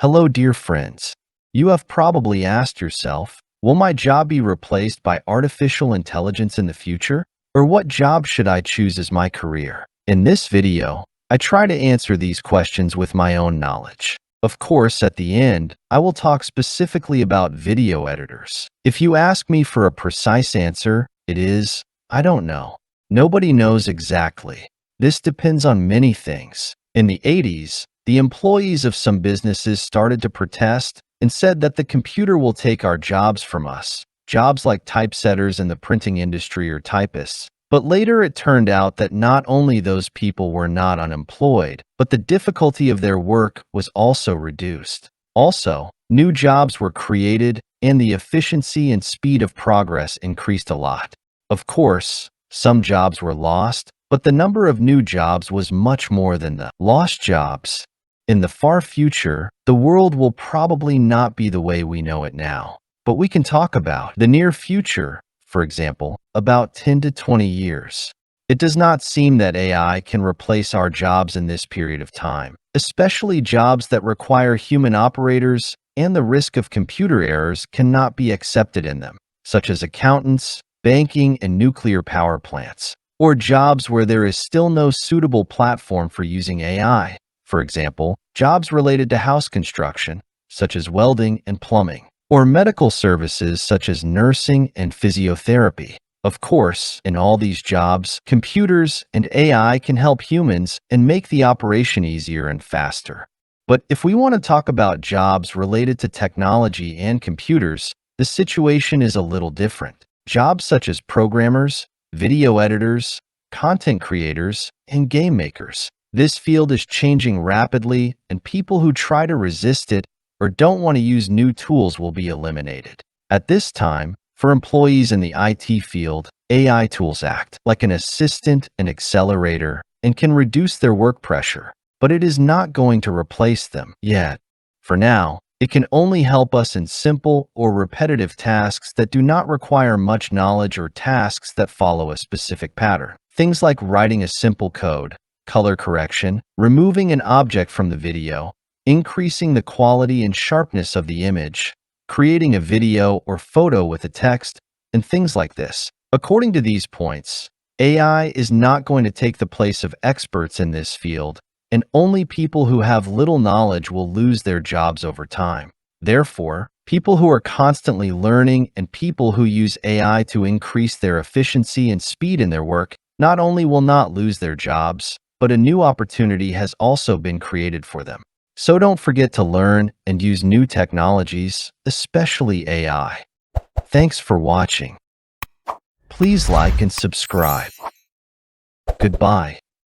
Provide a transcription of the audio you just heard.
Hello, dear friends. You have probably asked yourself, will my job be replaced by artificial intelligence in the future? Or what job should I choose as my career? In this video, I try to answer these questions with my own knowledge. Of course, at the end, I will talk specifically about video editors. If you ask me for a precise answer, it is, I don't know. Nobody knows exactly. This depends on many things. In the 80s, the employees of some businesses started to protest and said that the computer will take our jobs from us, jobs like typesetters in the printing industry or typists. But later it turned out that not only those people were not unemployed, but the difficulty of their work was also reduced. Also, new jobs were created and the efficiency and speed of progress increased a lot. Of course, some jobs were lost, but the number of new jobs was much more than the lost jobs. In the far future, the world will probably not be the way we know it now. But we can talk about the near future, for example, about 10 to 20 years. It does not seem that AI can replace our jobs in this period of time, especially jobs that require human operators and the risk of computer errors cannot be accepted in them, such as accountants, banking, and nuclear power plants, or jobs where there is still no suitable platform for using AI. For example, jobs related to house construction, such as welding and plumbing, or medical services such as nursing and physiotherapy. Of course, in all these jobs, computers and AI can help humans and make the operation easier and faster. But if we want to talk about jobs related to technology and computers, the situation is a little different. Jobs such as programmers, video editors, content creators, and game makers. This field is changing rapidly, and people who try to resist it or don't want to use new tools will be eliminated. At this time, for employees in the IT field, AI tools act like an assistant and accelerator and can reduce their work pressure, but it is not going to replace them yet. For now, it can only help us in simple or repetitive tasks that do not require much knowledge or tasks that follow a specific pattern. Things like writing a simple code, color correction, removing an object from the video, increasing the quality and sharpness of the image, creating a video or photo with a text, and things like this. According to these points, AI is not going to take the place of experts in this field, and only people who have little knowledge will lose their jobs over time. Therefore, people who are constantly learning and people who use AI to increase their efficiency and speed in their work not only will not lose their jobs, but a new opportunity has also been created for them. So don't forget to learn and use new technologies, especially AI. Thanks for watching. Please like and subscribe. Goodbye.